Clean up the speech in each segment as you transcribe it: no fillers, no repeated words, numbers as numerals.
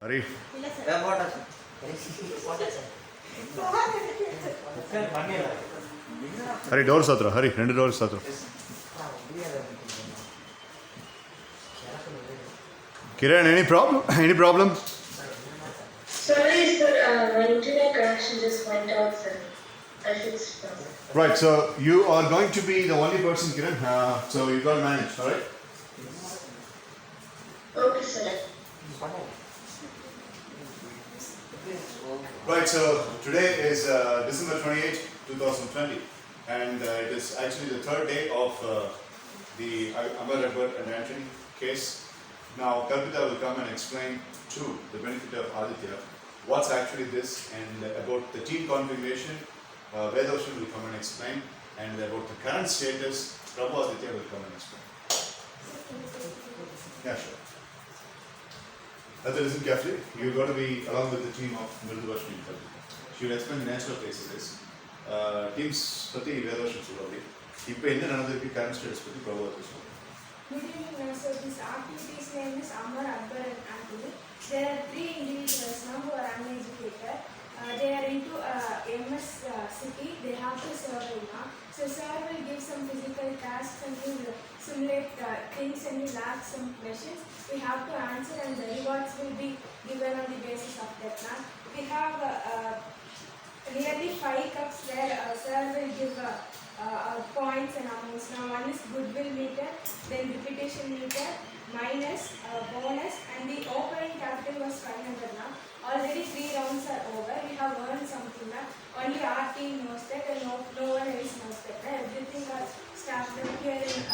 Hari. Hari, doors satra. Hari, rendu doors satra. Kiran, any problem? Any problem? Sorry, sir. My internet connection just went out, sir. I fixed it. Right, so you are going to be the only person, Kiran. So you got to manage, all right? Okay, sir. Right, so today is December 28, 2020, and it is actually the third day of the Amar, Akbar and Anthony case. Now, Kalpita will come and explain to the benefit of Aditya what's actually this and about the team configuration. Vedoshan will come and explain, and about the current status, Prabhu Aditya will come and explain. Yeah, sure. Listen carefully. You've got to be along with the team of Mriduvashmi and Kalpita. She will explain the natural cases. Teams Pati Vedoshan Sulabhi. Now, in the current status, Pati Prabhu Aditya. Good evening, so this activity's name is Amar, Akbar and Anthony. There are three individuals now who are uneducated. They are into MS city. They have to survey now. So sir will give some physical tasks and will simulate things and will ask some questions. We have to answer and the rewards will be given on the basis of that. Now we have nearly 5 cups where sir will give points and amounts. Now one is goodwill meter, then repetition meter, minus, bonus, and the opening capital was 500 now. Already 3 rounds are over. We have earned something now. Only our team knows that and no one else knows that. Everything was staffed up here in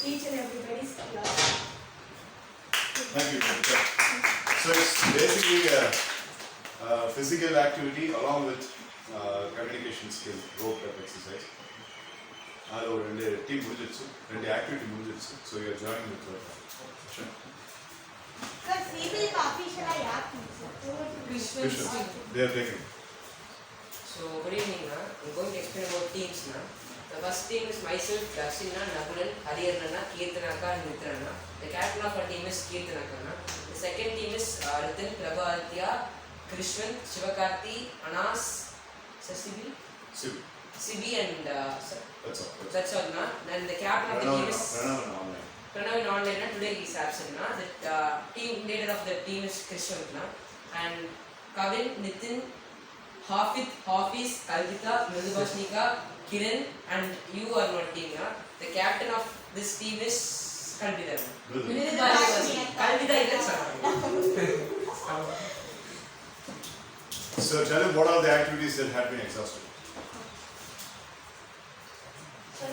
each and everybody's class. Thank you. So it's basically a physical activity along with communication skills, rope up exercise. Team activity முடிஞ்சிருச்சு. So you are joining with her. Sure. Sir, CBL official Krishna. They are taking. So good evening. I'm going to explain about teams. The first team is myself, Darshina, Nagulan, Hariyarana, Kirtanaka and Mitrana. The captain of our team is Kirtanaka. The second team is Ritin, Prabhaatya, Krishnan, Shivakarthi, Anas, Sibi and that's all. Then the captain of the team is Pranav in online. Today he is absent. The team leader of the team is Krishnan. And Kavin, Nitin, Hafid, Hafiz, Kalpita, Mriduvashnika, Kiran, and you are not team. The captain of this team is Kalpita. Kalpita is So tell him what are the activities that have been exhausted. So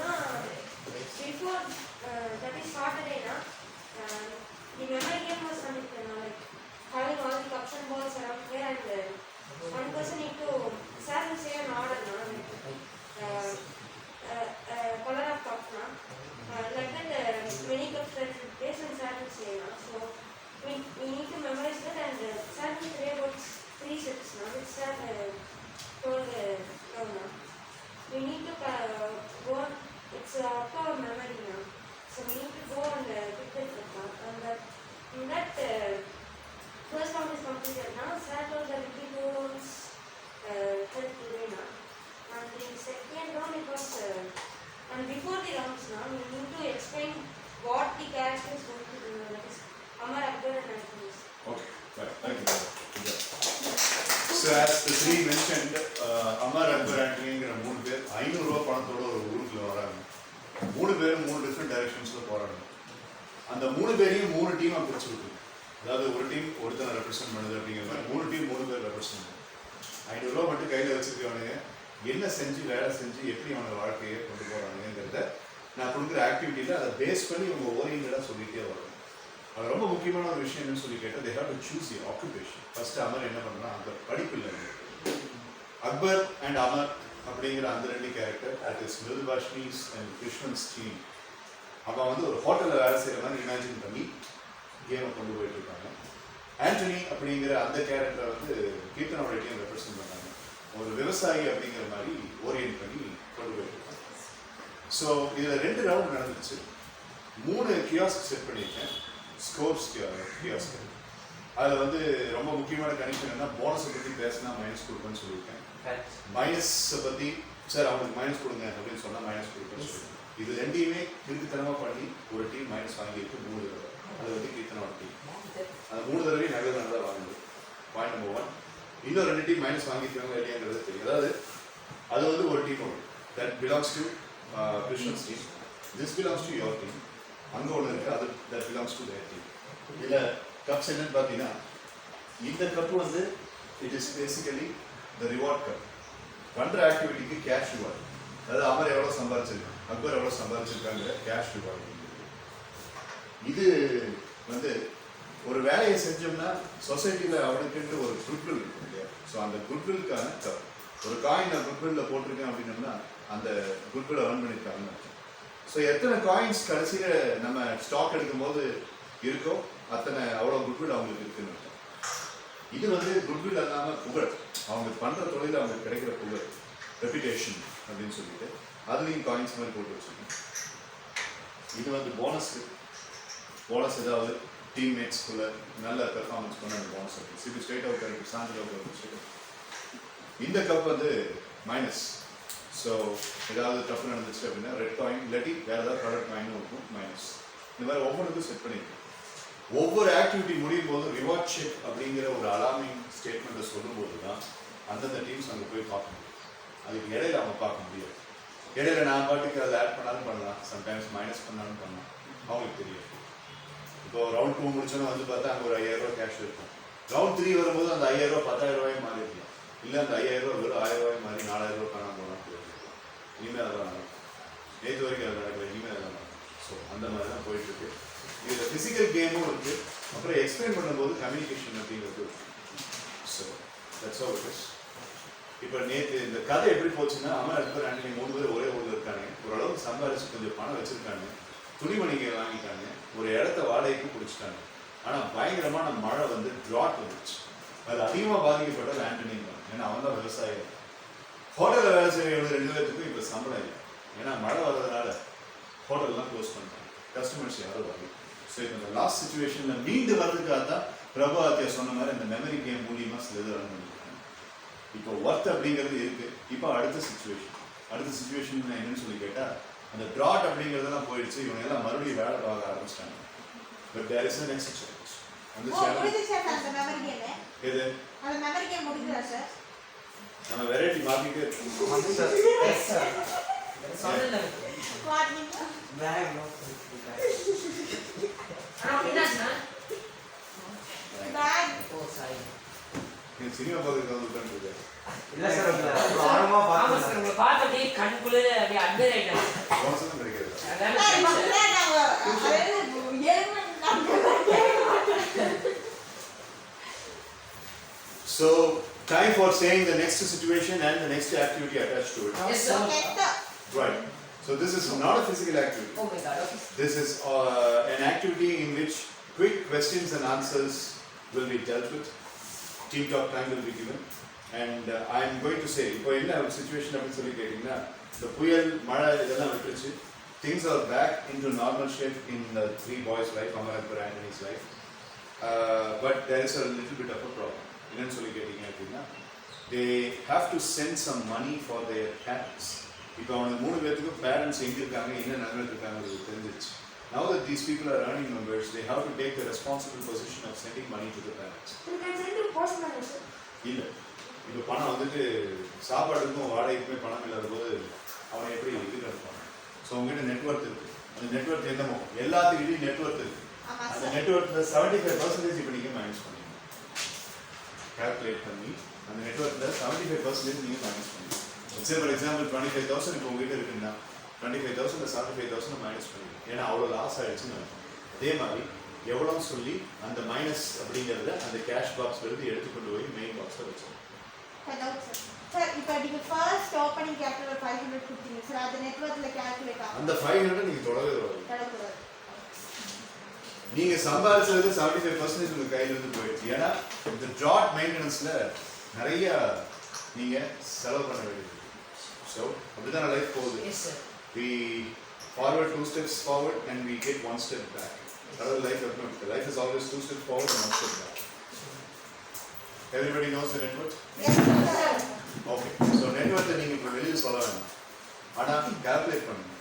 before that is Saturday, the memory game was conducted, like having all the cups and balls around here, and one person need to sir will say an order, color of cup, like that many cups that should place and sir will say. So we need to memorize that, and sir will say about 3 sets which sir told we need to go on, it's up to our memory now. So we need to go and pick it up. And in that first round is completed now. Sir told that we do rounds today now. And the second round it was, and before the rounds now, we need to explain what the character is going to do. That is Amar, Akbar and Anthony. Okay, right. Thank you. So as the three mentioned, Amar, Akbar, Anthony and 3 பேர் 500 ரூபாய் பணத்தோட ஒரு ஊருக்குள்ள வராங்க. 3 பேரும் 3 different டைரக்ஷன்ஸ்ல போறாங்க. அந்த 3 பேரையும் 3 டீமா பிரிச்சு விட்டுருங்க. அதாவது ஒரு டீம் ஒருத்தனை ரெப்ரசென்ட் பண்ணுது அப்படிங்கிற மாதிரி 3 டீம் 3 பேர் ரெப்ரசென்ட் பண்ணுது. 500 ரூபாய் மட்டும் கையில் வச்சுருக்கவனுங்க என்ன செஞ்சு வேலை செஞ்சு எப்படி அவனோட வாழ்க்கையை கொண்டு போறாங்கிறத நான் கொடுக்குற ஆக்டிவிட்டியில் அதை பேஸ் பண்ணி இவங்க ஓரியன்டாக சொல்லிகிட்டே வரணும். அது ரொம்ப முக்கியமான ஒரு விஷயம் என்னன்னு சொல்லி கேட்டால் they have to choose your occupation. First Amar என்ன பண்ணுறா அந்த படிப்பு இல்லை. அக்பர் அண்ட் அமர் அப்படிங்கிற அந்த 2 கேரக்டர் தட் இஸ் மிருதுபாஷ்மிஸ் அண்ட் கிருஷ்ணன்ஸ் டீம். அவன் வந்து ஒரு ஹோட்டலில் வேலை செய்கிற மாதிரி இமேஜின் பண்ணி கேமை கொண்டு போயிட்டு இருக்காங்க. ஆண்டனி அப்படிங்கிற அந்த கேரக்டரை வந்து கீர்த்தனோட டீம் ரெப்ரசென்ட் பண்ணாங்க. ஒரு விவசாயி அப்படிங்கிற மாதிரி ஓரியன்ட் பண்ணி கொண்டு போயிட்டு இருக்காங்க. ஸோ இதில் 2 ரவுண்ட் நடந்துச்சு. 3 கியாஸ்க் செட் பண்ணியிருக்கேன். ஸ்கோர்ஸ் கியாஸ்க் அதில் வந்து ரொம்ப முக்கியமான கண்டிஷன் என்ன, போனஸை பற்றி பேசினா மைனஸ் கொடுப்பேன்னு சொல்லியிருக்கேன். மைனஸை பற்றி சார் அவங்களுக்கு மைனஸ் கொடுங்க அப்படின்னு சொன்னால் மைனஸ் கொடுப்பேன்னு சொல்லியிருக்கேன். இது ரெண்டையுமே திருத்தனமாக பண்ணி ஒரு டீம் மைனஸ் வாங்கியிருக்கு 3 தடவை. அது வந்து கீர்த்தனோட டீம். அந்த 3 தடவையும் நகர் தான் வாங்குது. Point number 1. இன்னும் 2 டீம் மைனஸ் வாங்கியிருக்காங்க இல்லையாங்கிறது தெரியும். அதாவது அது வந்து ஒரு டீம் ஒன்று that belongs to Krishnan's team. This belongs to your team. அங்கே ஒன்று இருக்குது, அது that belongs to their team. இதில் கப்ஸ் என்னன்னு பார்த்தீங்கன்னா, இந்த கப்பு வந்து it is basically the reward cup. பண்ணுற ஆக்டிவிட்டிக்கு கேஷ் ரிவார்டு. அதாவது அமர் எவ்வளோ சம்பாதிச்சிருக்காங்க, அக்பர் எவ்வளோ சம்பாதிச்சிருக்காங்க, கேஷ் ரிவார்டு. இது வந்து ஒரு வேலையை செஞ்சோம்னா சொசைட்டியில் அவனுக்குன்ட்டு ஒரு குட்வில் இருக்கும் இல்லையா? ஸோ அந்த குட்வில்லுக்கான கப். ஒரு காயின் நான் குட்வில்ல போட்டிருக்கேன் அப்படின்னோம்னா அந்த குட்வில் ஏர்ன் பண்ணியிருக்காங்கன்னு அர்த்தம். ஸோ எத்தனை காயின்ஸ் கடைசியில் நம்ம ஸ்டாக் எடுக்கும்போது இருக்கோ அத்தனை அவ்வளோ குட்வில் அவங்களுக்கு இருக்குன்னு அர்த்தம். இது வந்து குட்வில் இல்லாமல் புகழ், அவங்க பண்ணுற தொழில் அவங்களுக்கு கிடைக்கிற புகழ், ரெப்யூட்டேஷன் அப்படின்னு சொல்லிட்டு அதுலேயும் காயின்ஸ் மாதிரி போட்டு வச்சுருக்கோம். இது வந்து போனஸ் ஏதாவது டீம்மேட்ஸ்குள்ளே நல்ல பெர்ஃபார்மன்ஸ் பண்ண அந்த போனஸ் இருக்குது. இது ஸ்ட்ரெயிட் அவுட் இருக்குது, சாஞ்சல் அவுட் இருக்குது. இந்த கப் வந்து மைனஸ். ஸோ ஏதாவது தப்பு நடந்துச்சு அப்படின்னா ரெட் காயின், இல்லாட்டி வேறு ஏதாவது ப்ராடக்ட் காயினும் இருக்கும் மைனஸ். இந்த மாதிரி ஒவ்வொன்றுக்கும் செட் பண்ணியிருக்கோம். ஒவ்வொரு ஆக்டிவிட்டி முடியும் போது ரிவார்ட் செக் அப்படிங்கிற ஒரு அலார்மிங் ஸ்டேட்மெண்ட்டை சொல்லும்போது தான் அந்தந்த டீம்ஸ் அங்கே போய் பார்க்க முடியும். அதுக்கு இடையில அவங்க பார்க்க முடியாது. இடையில நான் பாட்டுக்கு அதை ஆட் பண்ணாலும் பண்ணலாம், சம்டைம்ஸ் மைனஸ் பண்ணாலும் பண்ணலாம், அவங்களுக்கு தெரியும். இப்போ ரவுண்ட் 2 முடிச்சோன்னா வந்து பார்த்தா அங்கே ஒரு 5000 ரூபா கேஷ் இருக்கும். ரவுண்ட் 3 வரும்போது அந்த 5000 ரூபா 10000 ரூபாயும் மாறி இருக்கலாம். இல்லை அந்த 5000 ரூபா வெறும் 1000 ரூபாய் மாறி 4000 ரூபா காணாமல் போனால் போயிருக்கலாம். இனிமேல் அதெல்லாம் நடக்கும். நேற்று வரைக்கும் அது நடக்கல, இனிமேல் அதெல்லாம் நடக்கும். ஸோ அந்த மாதிரி தான் போயிட்டுருக்கு. இதில் ஃபிசிக்கல் கேமும் இருக்குது, அப்புறம் எக்ஸ்பிளைன் பண்ணும்போது கம்யூனிகேஷன் அப்படிங்கிறது இருக்குது. So that's all it is. இப்போ நேற்று இந்த கதை எப்படி போச்சுன்னா, அமர், அக்பர், ஆண்டனி 3 பேர் ஒரே ஊரில் இருக்காங்க. ஓரளவுக்கு சம்பாதிச்சு கொஞ்சம் பணம் வச்சுருக்காங்க, துணிமணிகள் வாங்கிட்டாங்க, ஒரு இடத்த வாடகைக்கு பிடிச்சிட்டாங்க. ஆனால் பயங்கரமான மழை வந்து ட்ராட் வந்துச்சு. அது அதிகமாக பாதிக்கப்பட்டது ஆண்டனி தான். ஏன்னா அவன் தான் விவசாயி. ஹோட்டலில் வேலை செய்யறவங்க 2 பேருக்கும் இப்போ சம்பளம் இல்லை. ஏன்னா மழை வர்றதுனால ஹோட்டல்லாம் க்ளோஸ் பண்ணிட்டாங்க, கஸ்டமர்ஸ் யாரும் வரல. ஸோ இப்போ இந்த லாஸ்ட் சுச்சுவேஷனில் மீண்டு வர்றதுக்காக தான் பிரபு ஆத்தியா சொன்ன மாதிரி இந்த மெமரி கேம் மூலியமாக சில இது ரன் பண்ணியிருக்காங்க. இப்போ ஒர்த் அப்படிங்கிறது இருக்குது. இப்போ அடுத்த சுச்சுவேஷன் என்னன்னு சொல்லி கேட்டால், அந்த ட்ராட் அப்படிங்கிறதெல்லாம் போயிடுச்சு. இவங்க எல்லாம் மறுபடியும் வேலை பார்க்க ஆரம்பிச்சிட்டாங்க. But there is a next challenge. அந்த சேலஞ்ச் எது? அந்த மெமரி கேம் முடிஞ்சதா சார்? நம்ம வெரைட்டி மாத்திட்டே இருக்கோம். Yes sir. சொல்லல. வாட்னிங் பேக் நோ. என்னாச்சுனா? பேக். Oh sorry. நீ சினிமா பார்க்க வந்துட்டீங்க. இல்ல சார், ஆரம்பமா ஆமா சார், உங்களை பார்த்ததே கண்குள்ள அப்படியே அட்மையர் ஆயிட்டேன். போனஸும் கிடைக்காது. அதான் So, time for saying the next situation and the next activity attached to it. Yes sir. Right. So this is not a physical activity. Oh my god, okay. This is an activity in which quick questions and answers will be dealt with. Team talk time will be given. And I am going to say, இப்போ என்ன situation அப்படின்னு சொல்லி கேட்டிங்கன்னா, the புயல், மழை இதெல்லாம் விட்டுருச்சு. Things are back into normal shape in the 3 boys' life, Amar, Akbar, Anthony's life. But there is a little bit of a problem. என்னன்னு சொல்லி கேட்டிங்க அப்படின்னா, they have to send some money for their parents. இப்போ அவனுக்கு 3 பேருக்கு parents எங்கே இருக்காங்க, என்ன நிலைமையில் இருக்காங்க தெரிஞ்சிருச்சு. Now that these people are earning members, they have to take the responsible position of sending money to the parents. You can send to postman also. இல்லை, இப்போ பணம் வந்துட்டு சாப்பாடுக்கும் வாடகைக்குமே பணம் இல்லாத போது அவனை எப்படி இது இருப்பாங்க. ஸோ உங்ககிட்ட நெட்ஒர்க் இருக்குது. அந்த நெட்ஒர்க் என்னமோ எல்லாத்துக்கிட்டையும் நெட்ஒர்க் இருக்குது. அந்த நெட்ஒர்க்கில் 75% இப்போ நீங்கள் மேனேஜ் பண்ணீங்க, கால்குலேட் பண்ணி அந்த நெட்ஒர்க்கில் 75% நீங்கள் மேனேஜ் பண்ணீங்க. ஃபார் எக்ஸாம்பிள் 25,000 இப்போ உங்ககிட்ட இருக்குன்னா 25,000 75,000 மைனஸ் பண்ணுவீங்க. ஏன்னா அவ்வளோ லாஸ் ஆகிடுச்சுன்னு நினைப்போம். அதே மாதிரி எவ்வளோன்னு சொல்லி அந்த மைனஸ் அப்படிங்கிறத அந்த கேஷ் பாக்ஸ்லேருந்து எடுத்துக்கொண்டு போய் மெயின் பாக்ஸில் வச்சோம். சார், இப்போ நீங்க ஃபர்ஸ்ட் ஓபனிங் கேபிட்டல் 500 கொடுத்தீங்க சார், அது நெட்வொர்க்ல கால்குலேட் ஆகும். அந்த 500 நீங்கள் தொடவே வராது. தரக்கூடாது. நீங்கள் சம்பாதிச்சது 75% உங்கள் கையிலேருந்து போயிடுச்சு. ஏன்னா இந்த ட்ராட் மெயின்டெனன்ஸில் நிறைய நீங்கள் செலவு பண்ண வேண்டியது. ஸோ அப்படிதான் லைஃப் போகுது. Yes sir. We forward 2 steps forward and we get 1 step back. அதாவது life is always 2 steps forward and 1 step back. Everybody knows the net worth? Yes, sir. Okay. So net worth நீங்க இப்ப வெளிய சொல்ல வேண்டாம். ஆனா calculate பண்ணுங்க.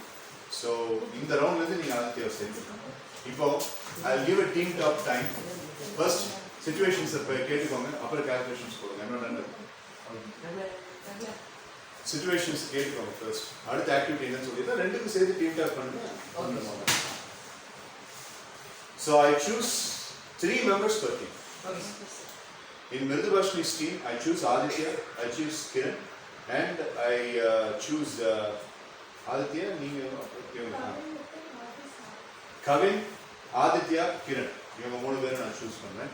So இந்த ரவுண்ட்ல இருந்து நீங்க ஆதித்யாவை சேர்த்துக்கணும். இப்போ I'll give a team top time. First situations கேட்டுக்கோங்க, அப்புறம் calculations போடுங்க. என்ன situations கேட்டுக்கோங்க first. அடுத்த ஆக்டிவிட்டி என்னன்னு சொல்லிட்டு ரெண்டுக்கும் சேர்த்து டீம் டாக் பண்ணுங்க. So I choose 3 members per team. In Mridubhashini's team, I choose Aditya, I choose Kiran, and I choose Aditya, Kavin, Aditya, Kiran. இவங்க மூணு பேரும் நான் choose பண்றேன்.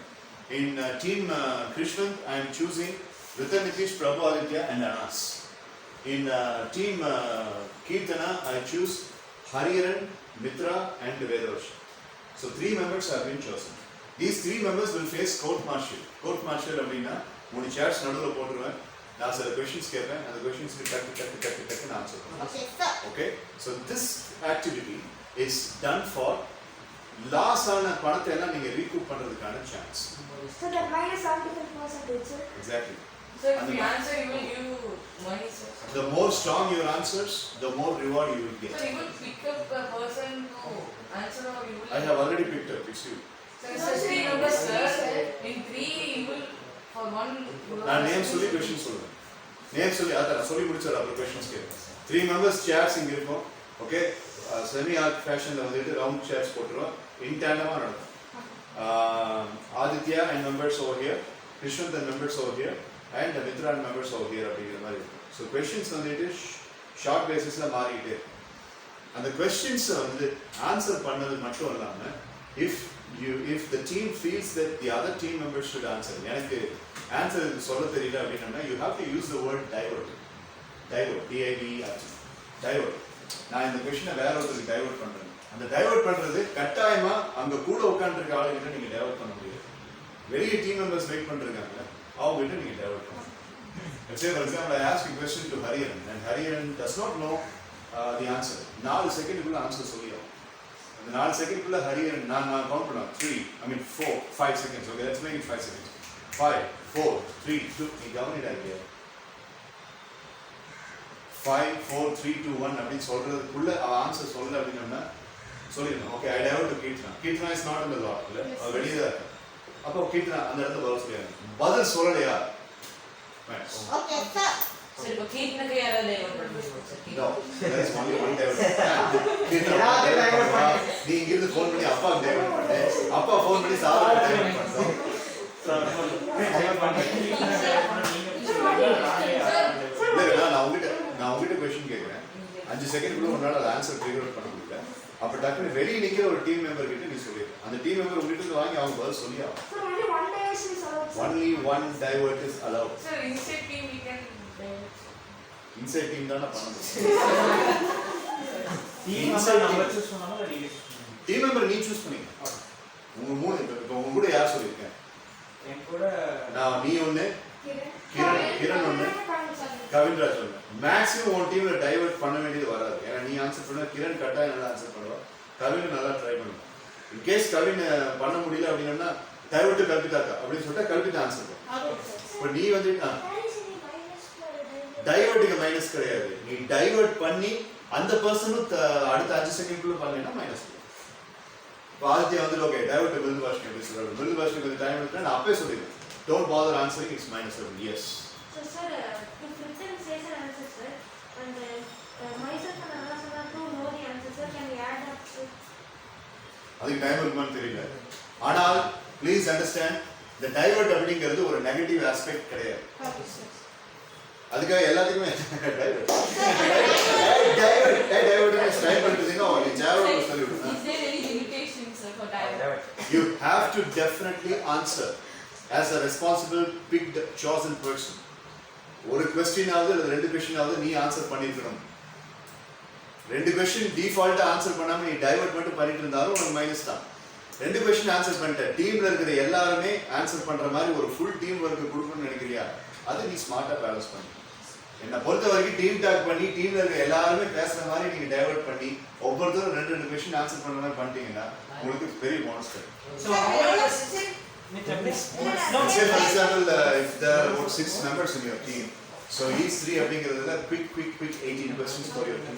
In team Krishnan, I am choosing Ritan Nitish, Prabhu Aditya, and Anas. In team Kirtana, I choose Hariharan, Mitra, and Vedavarshi. So 3 members have been chosen. These 3 members will face court martial. Court martial அப்படினா மூணு chairs நடுவுல போட்டுருவேன். நான் சில questions கேட்பேன். அந்த questions-க்கு டக்கு answer பண்ணுவேன். Okay, sir. Okay? So this activity is done for loss ஆன பணத்தை எல்லாம் நீங்க recoup பண்றதுக்கான chance. So that minus 75%, sir. Exactly. So if you answer, you will give money, sir. The more strong your answers, the more reward you will get. So you will pick up a person to answer, or you will. I have already picked up. It's you. So it's just 3 numbers, sir. In 3, you will for 1. நான் name சொல்லி questions சொல்லுவேன். Name சொல்லி அதான் சொல்லி முடிச்சற அப்புறம் questions கேட்பேன். 3 members chairs இங்க இருக்கும். Okay? Semi arc fashionல வந்துட்டு round chairs போட்டுறோம். In tandem நடக்கும். Aditya and members over here, Krishnan and members over here, and Mitra and members over here அப்படிங்கிற மாதிரி இருக்கும். So questions வந்துட்டு short basisல மாறிட்டே இருக்கும். அந்த questions வந்து ஆன்சர் பண்ணது மட்டும் இல்லாம if the team feels that the other team members should answer, எனக்கு ஆன்சர் சொல்ல தெரியல அப்படின்னா you have to use the word divert. divert. நான் இந்த क्वेश्चனை வேற ஒருத்தருக்கு டைவர்ட் பண்றேன். அந்த டைவர்ட் பண்றது கட்டாயமா அங்க கூட உட்கார்ந்திருக்க ஆளுகிட்ட நீங்க டைவர்ட் பண்ண முடியாது. வெளிய டீம் மெம்பர்ஸ் வெயிட் பண்றாங்க, அவங்க கிட்ட நீங்க டைவர்ட் பண்ணணும். Let's say for example I ask a question to Hariharan and Hariharan does not know the answer. 4 செகண்டுக்குள்ள answer சொல்லிடும். அந்த 4 செகண்டுக்குள்ள Hariharan நான் கவுண்ட் பண்ணலாம் 5 seconds. Okay, let's make it 5 seconds. 5 4 3 2 நீ கவனிடாதீங்க. 5 4 3 2 1 அப்படி சொல்றதுக்குள்ள ஆன்சர் சொல்லல அப்படின்னா சொல்லிடணும். Okay, I divert to Keerthana is not in the lot. இல்ல வெளிய தான் இருக்கு. அப்போ கீர்த்தனா அந்த இடத்துல பதில் சொல்லியாங்க. பதில் சொல்லலையா? Okay, sir. சரி, இப்போ கீர்த்தனுக்கு யாராவது டைவர்ட் பண்ணுவீங்க sir? No, there is only one divert. Keerthana நீ இங்க இருந்து ஃபோன் பண்ணி அப்பா டைவர்ட் பண்ணு. அப்பா ஃபோன் பண்ணி சாரா டைவர்ட் பண்ணு. நான் உங்ககிட்ட கொஸ்டின் கேட்குறேன். 5 செகண்டுக்குள்ள உன்னால அந்த ஆன்சர் ஃபிகர் அவுட் பண்ண முடியல. அப்ப டக்குனு வெளியே நிக்கிற ஒரு டீம் மெம்பர் கிட்ட நீ சொல்லிடு. அந்த டீம் மெம்பர் உங்ககிட்ட இருந்து வாங்கி அவங்க பதில் சொல்லி ஆகும். So only one diversion is allowed, sir. Only one divert is allowed. Sir, inside team we can divert. Inside team தான பண்ண முடியும். டீம் மெம்பர் நம்பர் சூஸ் பண்ணாம நீங்க டீம் மெம்பர் நீ சூஸ் பண்ணீங்க. உங்க மூணு இப்போ உங்க கூட யார் சொல்லிருக்கேன்? என் கூட நான் நீ ஒண்ணு, கிரண் ஒண்ணு, கவின்ராஜ் ஒண்ணு. மேக்ஸிமம் உன் டீம்ல டைவர்ட் பண்ண வேண்டியது வராது. ஏன்னா நீ ஆன்சர் பண்ண கிரண் கட்டாயம் நல்லா ஆன்சர் பண்ணுவா. கவின் நல்லா ட்ரை பண்ணுவா. இன் கேஸ் கவின் பண்ண முடியல அப்படின்னா டைவர்ட் கல்பிதாக்கா அப்படின்னு சொல்லிட்டு கல்பிதா ஆன்சர் பண்ணுவா. இப்போ நீ வந்து டைவர்ட்டுக்கு மைனஸ் கிடையாது. நீ டைவர்ட் பண்ணி அந்த பர்சனும் அடுத்த 5 செகண்ட்குள்ள பண்ணலைன்னா மைனஸ். இப்போ ஆதித்யா வந்து ஓகே டைவர்ட் மிருது பாஷன் எப்படி சொல்றாரு, மிருது பாஷன் கொஞ்சம் டைம் எடுத்து நான் அப்பவே சொல்லிடுவேன். Don't bother answering, it's -7. Yes. So sir, if written says an answer, sir, and myself and Anasana to know the answer, sir, can we add up to? அதுக்கு டைம் இருக்குமான்னு தெரியல. ஆனால் ப்ளீஸ் அண்டர்ஸ்டாண்ட், இந்த divert அப்படிங்கிறது ஒரு negative aspect கிடையாது. அதுக்காக எல்லாத்துக்குமே டைவர்ட் டைவர்ட் பண்ணுறதுன்னா நீ ஜாவர்ட் சொல்லிவிடுங்க. Is there any limitations, sir, for divert? You have to definitely answer as a responsible, picked, chosen person. ஒரு क्वेश्चन ஆவது இல்ல ரெண்டு क्वेश्चन ஆவது நீ ஆன்சர் பண்ணிருக்கணும். ரெண்டு क्वेश्चन டிஃபால்ட்டா ஆன்சர் பண்ணாம நீ டைவர்ட் மட்டும் பண்ணிட்டு இருந்தாலும் உனக்கு மைனஸ் தான். ரெண்டு क्वेश्चन ஆன்சர் பண்ணிட்ட, டீம்ல இருக்கிற எல்லாரும் ஆன்சர் பண்ற மாதிரி ஒரு ஃபுல் டீம் வர்க் கொடுக்கணும்னு நினைக்கிறியா? அது நீ ஸ்மார்ட்டா பேலன்ஸ் பண்ணு. என்ன பொறுத்த வரைக்கும் டீம் டாக் பண்ணி டீம்ல இருக்கிற எல்லாரும் பேசுற மாதிரி நீங்க டைவர்ட் பண்ணி ஒவ்வொருத்தரும் ரெண்டு क्वेश्चन ஆன்சர் பண்ற மாதிரி பண்ணிட்டீங்கன்னா உங்களுக்கு பெரிய போனஸ் கிடைக்கும். So how much Let's say for example, if there are about 6 members in your team, so each 3 அப்படிங்கிறதுல quick 18 questions for your team.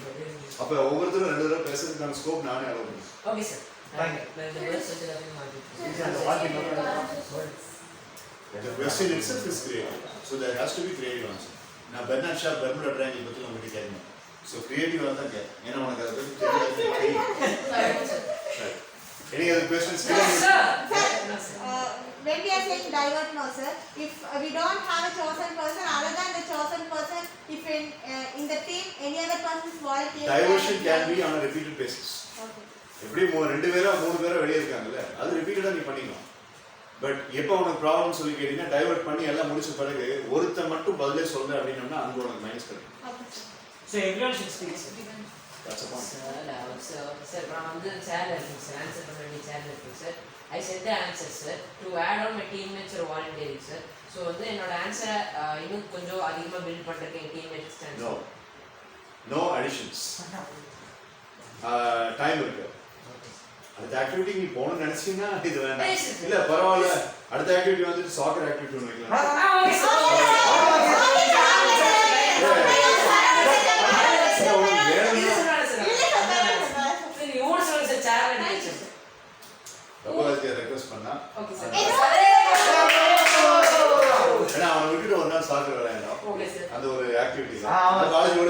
அப்ப ஒவ்வொருத்தரும் ரெண்டு தடவை பேசுறதுக்கான ஸ்கோப் நானே அலோவ் பண்ணுவேன். Okay, sir. Thank you. The question itself is creative. So there has to be creative answer. நான் Bernard Shaw Bermuda triangle பத்தி உங்களுக்கு கேட்கணும். So creative ஆ தான் கேட்க. ஏன்னா உனக்கு அதை பத்தி தெரியாது. Any other questions? No, sir. When we are saying divert, no sir, if we don't have a chosen person other than the chosen person, if in the team any other person is volunteer, Diversion can be on a repeated basis. Okay. எப்படி ரெண்டு பேரோ மூணு பேரோ வெளியே இருக்காங்கல்ல, அது ரிப்பீட்டடா நீ பண்ணிக்கலாம். பட் எப்போ உனக்கு ப்ராப்ளம் சொல்லி கேட்டீங்கன்னா டைவர்ட் பண்ணி எல்லாம் முடிச்ச பிறகு ஒருத்தன் மட்டும் பதிலே சொல்ற அப்படின்னா அங்க உனக்கு மைனஸ் கிடைக்கும். So everyone should speak. That's a point. Sir, நான் வந்து சேர்ல இருக்கேன் சார், ஆன்சர் பண்ண வேண்டிய சேர்ல இருக்கேன் sir. I said the answer sir to add on my teammates or volunteering sir. So வந்து என்னோட ஆன்சரை இன்னும் கொஞ்சம் அதிகமா பில்ட் பண்றதுக்கு என் teammates stand. No additions. Time இருக்கு. அடுத்த ஆக்டிவிட்டி நீ போகணும்னு நினைச்சீங்கன்னா இது வேண்டாம். இல்ல பரவாயில்ல, அடுத்த ஆக்டிவிட்டி வந்துட்டு சாக்கர் ஆக்டிவிட்டி ஒன்று வைக்கலாம். ரெக்வெஸ்ட் பண்ணா ஏன்னா அவனை விட்டுட்டு ஒரு நாள் சாக்கர் விளையாடணும். அந்த ஒரு ஆக்டிவிட்டி காலேஜோட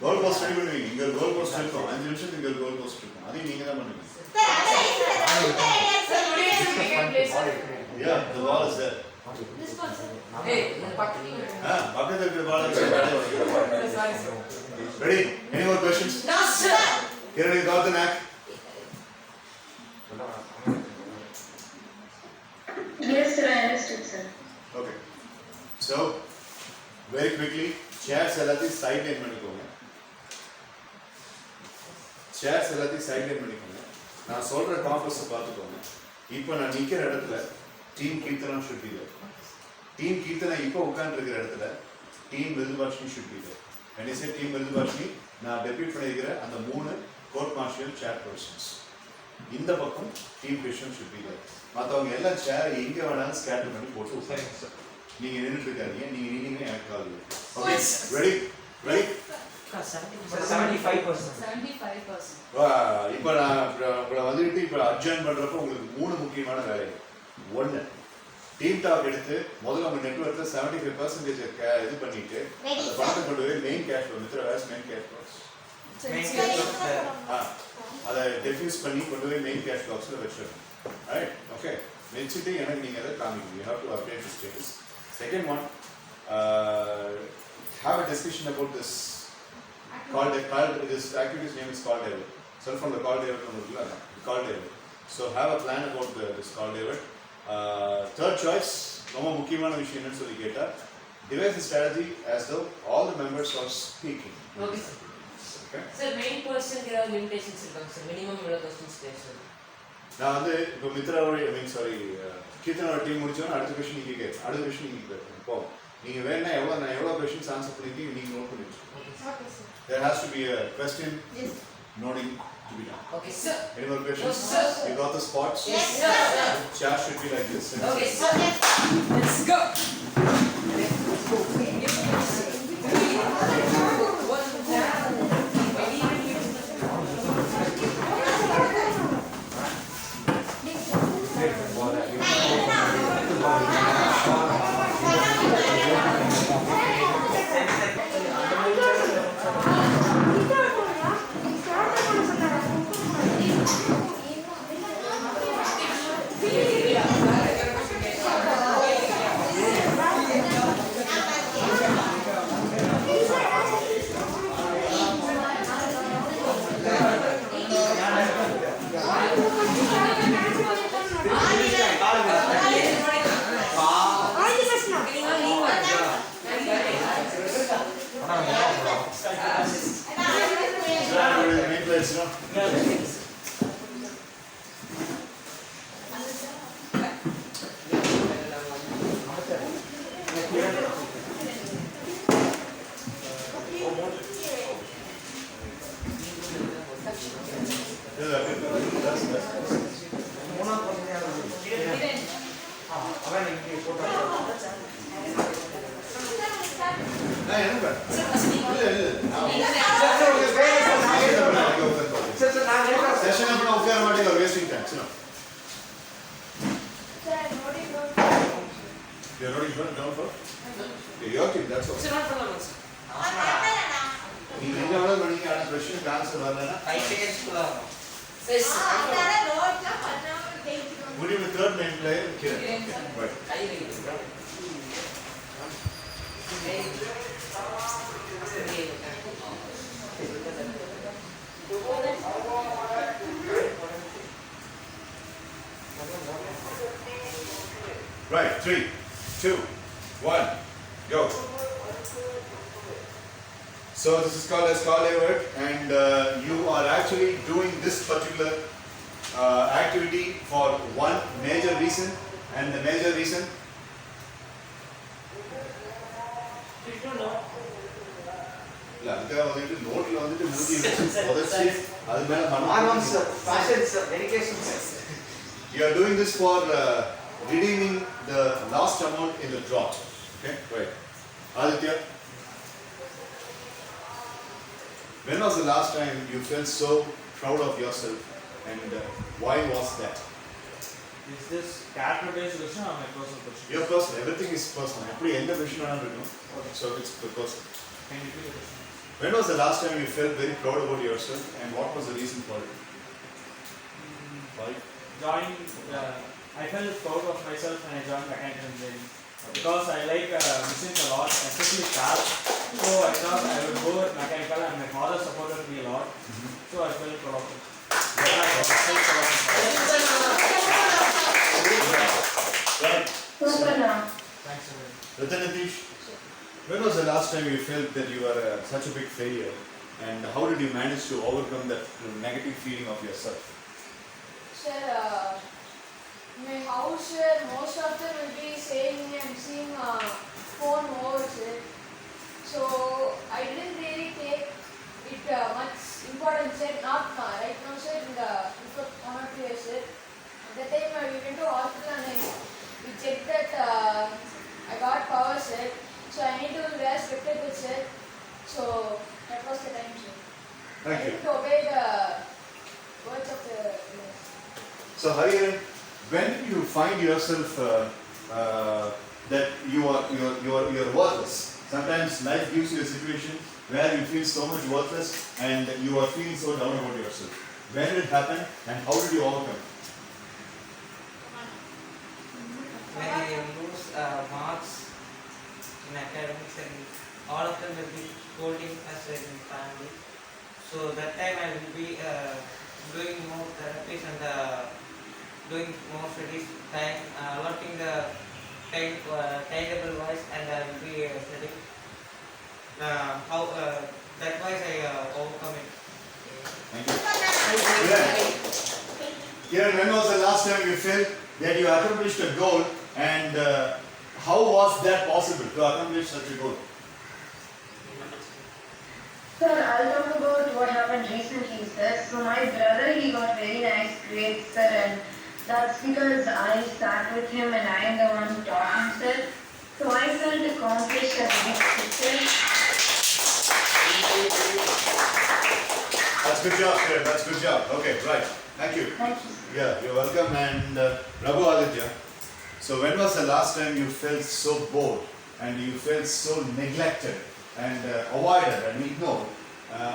கோல் போஸ்ட் ரெடி பண்ணுவீங்க. இங்க கோல் போஸ்ட் இருக்கும், 5 நிமிஷத்துக்கு இங்க கோல் போஸ்ட் இருக்கும், அதையும் நீங்க தான் பண்ணுவீங்க. Yeah, the ball is there. This one, sir. Hey, பக்கத்துல இருக்கிற ball ready? Any more questions? No sir. Here you got the knack. Yes, sir, I understood, sir. Okay. So, very quickly, chairs எல்லாத்தையும் sideline பண்ணிக்கோங்க. Chairs எல்லாத்தையும் sideline பண்ணிக்கோங்க. நான் சொல்ற compass பார்த்துக்கோங்க. இப்போ நான் நிக்கிற இடத்துல team Keerthana should be there. Team Keerthana இப்போ உட்கார்ந்து இருக்கிற இடத்துல team Virudhubashini should be there. When I say team Virudhubashini, நான் டெபியூட் பண்ணியிருக்கிற அந்த 3 கோர்ட் மார்ஷியல் சேர் பர்சன்ஸ். இந்த பக்கம் team Krishnan should be there. மற்றவங்க எல்லாம் சேர் எங்கே வேணாலும் ஸ்கேட்டர் பண்ணி போட்டு உட்காருங்க. நீங்க நின்றுட்டு இருக்காதீங்க, நீங்க நின்னீங்க எனக்கு கால் வரும். Okay ready ready 75%. இப்போ நான் உங்களை வந்துட்டு இப்போ அட்ஜாயின் பண்றப்போ உங்களுக்கு 3 முக்கியமான வேலைகள். 1, டீம் டாக் எடுத்து முதல்ல உங்க நெட்வொர்க்ல 75% இது பண்ணிட்டு அந்த பணத்தை கொண்டு போய் மெயின் கேஷ் ஃப்ளோ மித்ரா வேஸ் மெயின் கேஷ் ஃப்ளோஸ் அதை டெஃப்யூஸ் பண்ணி கொண்டு போய் மெயின் கேஷ் பாக்ஸ்ல வச்சிடணும். ரைட்? ஓகே, வச்சுட்டு எனக்கு நீங்க அதை காமிக்கணும். You have to update the status. Second one, have a discussion about this this activity's name is call divert. So from the call divert call divert. So have a plan about this call divert. Third choice, ரொம்ப முக்கியமான விஷயம் என்னன்னு சொல்லி கேட்டா, devise the strategy as though all the members are speaking. Okay sir. Okay. Sir, main person க்கு ஏதாவது limitations இருக்காங்க sir? Minimum எவ்வளவு questions பேசணும்? நான் வந்து இப்போ மித்ராவோட கீர்த்தனோட டீம் முடிச்சோன்னா அடுத்த கொஸ்டின் நீங்க கேட்க, அடுத்த கொஸ்டின் நீங்க கேட்கணும். இப்போ நீங்க வேணா நான் எவ்வளவு கொஸ்டின்ஸ் ஆன்சர் பண்ணிருக்கீங்க நீங்க நோட் பண்ணி வச்சுக்கோங்க. Okay, sir. There has to be a question. Yes. Noting to be done. Okay sir. Any more questions? Yes, sir. You got the spots? Yes sir. Chat should be like this. Okay sir. Let's go. care about it, you're wasting time. Sit down. Sir, I'm noting down. You're not even down for? Okay, your team, that's all. Sir, not problem, sir. நீ எங்க வேணாலும் பண்ணிக்க, ஆனா கொஸ்டினுக்கு answer வரலன்னா 5 seconds குள்ள வரும். Yes, sir. would you be third main player? Kiran. Right. கை வைங்க, bro. கை வைங்க. Right, 3, 2, 1, go. So this is called as call word, and you are actually doing this particular activity for one major reason, and the major reason. இல்ல அதுக்காக வந்துட்டு நோட்ல வந்துட்டு மூடி வச்சு புதைச்சி அது மேல Hormones, மனம் sir. Fashions, sir. Medications, sir. You are doing this for redeeming the last amount in the draw. Okay, right. Aditya, when was the last time you felt so proud of yourself, and why was that? Is this character based question or my personal question? Your personal, everything is personal. எப்படி எந்த விஷயம் வேணாலும் இருக்கணும். So it's personal. Can you repeat the question? When was the last time you felt very proud about yourself, and what was the reason for it? Why? Joined, I felt proud of myself when I joined mechanical engineering because I like machines a lot, especially cars. So I thought I would go with mechanical, and my father supported me a lot. So I felt proud of it. Right. Super now. Thanks a lot. Ratanatish, when was the last time you felt that you were such a big failure, and how did you manage to overcome that negative feeling of yourself? Sir, my house, most of them will be saying I'm seeing phone over, sir. So I didn't really take it much importance, sir. Not right now, sir. In the before 1 or 2 years, sir. At that time, we went to hospital and we checked that I got power, sir. So I need to wear spectacles, sir. So that was the time, sir. Thank I you. didn't obey the words of the. So Hariharan, when did you find yourself that you are worthless? Sometimes life gives you a situation where you feel so much worthless and you are feeling so down about yourself. When did it happen, and how did you overcome? When I lose marks in academics, and all of them will be scolding us in family. So that time I will be doing more therapies and doing more studies, time allotting the timetable wise, and I will be studying. How that wise I overcome it. Thank you. Kiran, when was the last time you felt that you accomplished a goal, and how was that possible to accomplish such a goal? Sir, I'll talk about what happened recently, sir. So my brother, he got very nice grades, sir, and that's because I sat with him and I am the one who taught him, sir. So I felt accomplished as a big sister. That's good job, Kiran. That's good job. Okay, right. Thank you. Thank you. Yeah, you're welcome. And Raghu Aditya, so when was the last time you felt so bored and you felt so neglected and avoided and ignored?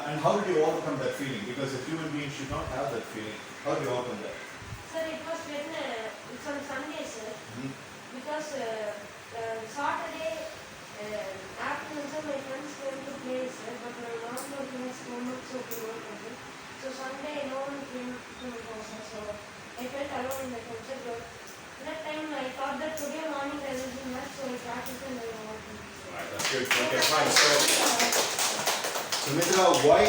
And how did you overcome that feeling? Because a human being should not have that feeling. How do you overcome that? Sir, it was when it's on Sunday, sir. Because Saturday afternoon, sir, my friends came to play, sir, but my mom was in his homework, so we were coming. So Sunday, no one came to my house, sir, so I felt alone in the house, but that time I thought that today morning there will be much, so I practiced and I overcame. Right, that's good. Okay, fine. So Mitra, why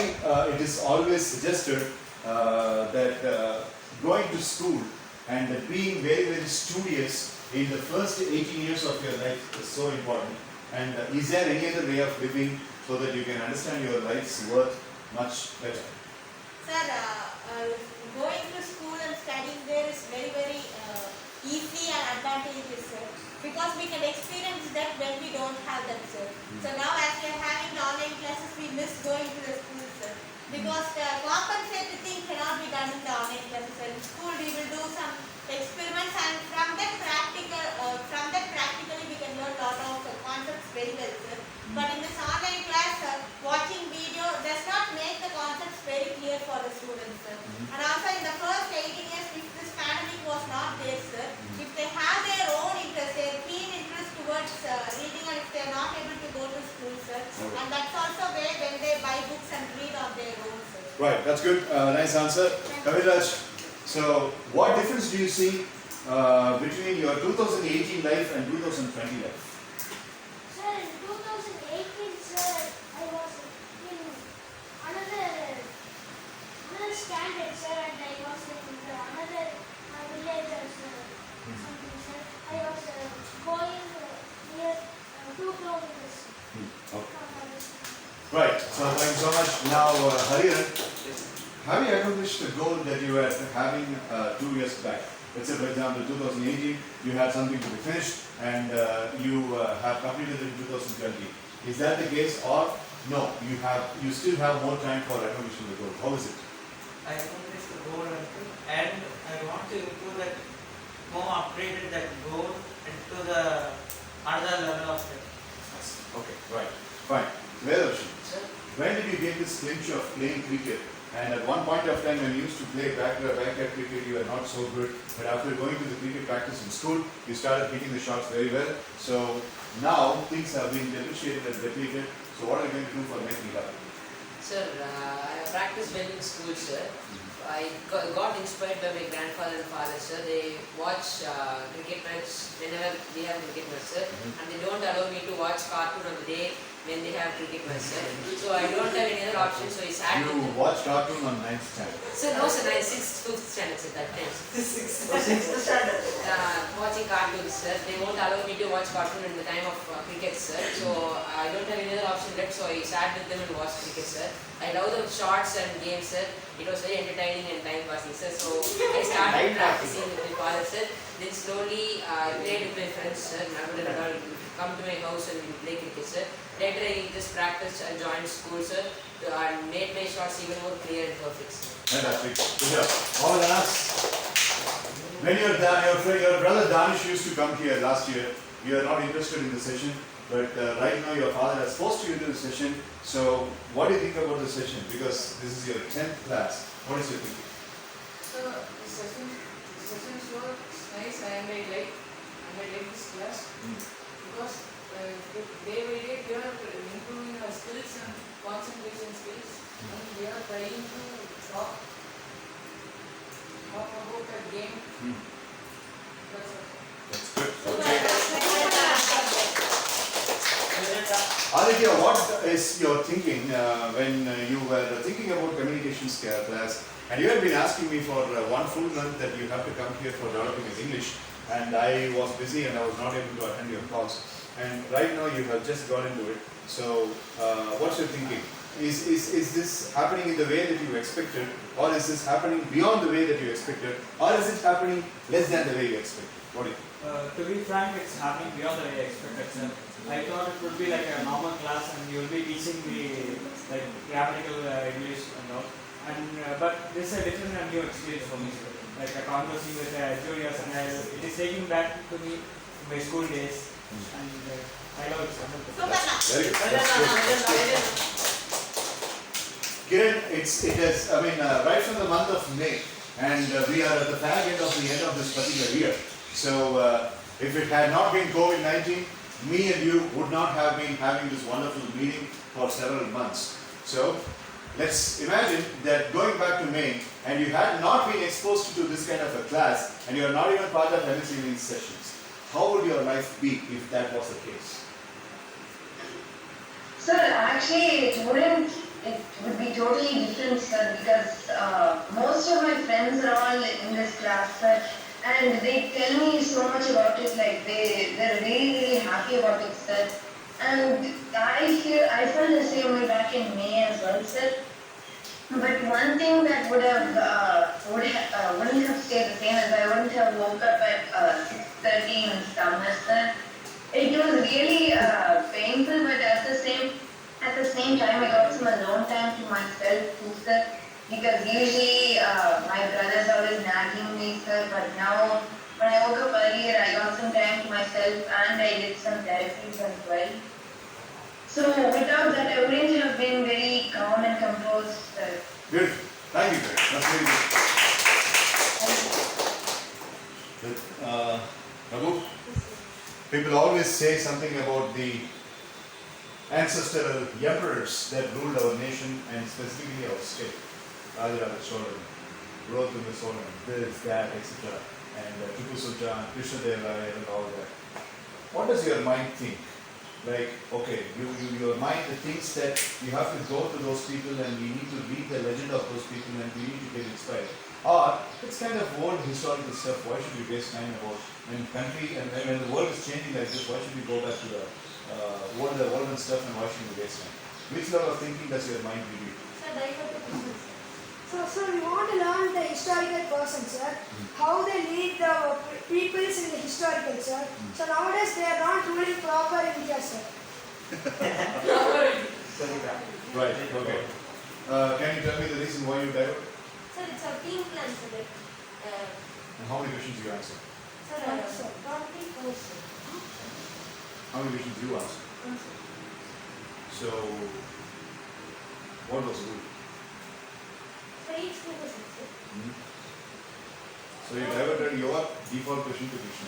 it is always suggested that going to school and being very, very studious in the first 18 years of your life is so important. And is there any other way of living so that you can understand your life's worth much better? Sir, going to school and studying there is very, very easy and advantageous, sir. Because we can experience that when we don't have that, sir. So now as we are having online classes, we miss going to the school, sir. because the compensated thing cannot be done in the online classes. In school we will do some experiments, and from that practically we can learn lot of concepts very well, sir. But in this online class, watching video does not make the concepts very clear for the students, sir. And also in the first 18 years, if this pandemic was not there, sir, if they have their own interest, their keen interest towards reading, and if they are not able to go to school, sir, and that's also where when they buy books and read on their own, sir. Right, that's good. Nice answer. Kaviraj, so what difference do you see between your 2018 life and 2020 life? Sir, in 2018, sir, I was in another standard, sir, and I was in another village, sir, something, sir. I was going near 2 kilometers. Okay. Right, so thank you so much. Now, Hariharan, have you accomplished the goal that you were having 2 years back? Let's say, for example, 2018, you had something to be finished, and you have completed it in 2020. Is that the case, or no? You still have more time for accomplishing the goal. How is it? I accomplished the goal, and I want to improve that, more upgraded that goal into the another level of it. Okay, right, fine. Vedarshan, when did you get this clinch of playing cricket? And at one point of time when you used to play backyard cricket, you were not so good. But after going to the cricket practice in school, you started hitting the shots very well. So now things have been depreciated and depleted. So what are you going to do for making it up? Sir, I practiced well in school, sir. I got inspired by my grandfather and father, sir. They watch cricket match whenever they have cricket match, sir. And they don't allow me to watch cartoon on the day when they have cricket match, sir. So I don't have any other option, so I sat with You them. watch cartoon on 9th standard. Sir, no, sir, 6th, 5th standard, sir, that time. Sixth standard. Watching cartoons, sir. They won't allow me to watch cartoon in the time of cricket, sir. So I don't have any other option left, so I sat with them and watched cricket, sir. I love the shorts and games, sir. It was very entertaining and time passing, sir. So I started practicing with my father, sir. Then slowly I played with my friends, sir. Neighborhood and all come to my house and we play cricket, sir. Later I just practiced and joined school, sir, and made my shots even more clear and perfect, sir. Fantastic. Good job. All the last. When your brother Danish used to come here last year, you are not interested in the session, but right now your father has forced you into the session. So what do you think about the session? Because this is your 10th class. What is your thinking? So the session was nice. I like this class because day by day we are improving our skills and concentration skills, and we are trying to talk about a game. That's all. Aditya, what is your thinking when you were thinking about communication class, and you had been asking me for 1 full month that you have to come here for developing his English, and I was busy and I was not able to attend your calls, and right now you have just got into it. So what's your thinking? Is this happening in the way that you expected, or is this happening beyond the way that you expected, or is it happening less than the way you expected? What do you think? To be frank, it's happening beyond the way I expected, sir. I thought it would be like a normal class and you will be teaching me like grammatical English and all. And but this is a different and new experience for me, sir. Like a conversing with juniors, and it is taking back to me my school days, and I love it, sir. Very good. That's good. Kiran, it has, right from the month of May, and we are at the fag end of this particular year. So, if it had not been COVID-19, me and you would not have been having this wonderful meeting for several months. So, let's imagine that going back to May, and you had not been exposed to this kind of a class, and you are not even part of MS evening sessions. How would your life be if that was the case? Sir, actually it would be totally different, sir, because most of my friends are all in this class, sir, and they tell me so much about it, like they're really happy about it, sir. And I felt the same way back in May as well, sir. But one thing that wouldn't have stayed the same is I wouldn't have woke up at 6:30 in summer, sir. It was really painful, but at the the same time I got some alone time to myself too, sir. Because usually my brother's always nagging me, sir. But now when I woke up earlier, I got some time to myself and I did some therapies as well. So without that, I wouldn't have been very calm and composed, sir. Beautiful. Thank you, Greg. That's really good. Raghu, people always say something about the ancestral emperors that ruled our nation and specifically our state. Raja Cholan, Kulothunga Solan, this, that, etc. And Tipu Sultan, Krishnadeva and all that. What does your mind think? Like, okay, your mind thinks that you have to go to those people and we need to read the legend of those people and we need to get inspired. Or it's kind of old historical stuff. Why should we waste time about when country and when the world is changing like this? Why should we go back to the old and stuff and why should we waste time? Which level of thinking does your mind give you? Sir, so we want to learn the historical person, sir. How they lead the peoples in the historical, sir. So nowadays they are not ruling proper in India, sir. Right, okay. Can you tell me the reason why you divert? Sir, it's a team plan, sir. And how many questions you answer? Sir, probably 4, sir. How many questions you answer? Sir. So, what was good? For each 2%, sir. So you diverted your default question to Krishna.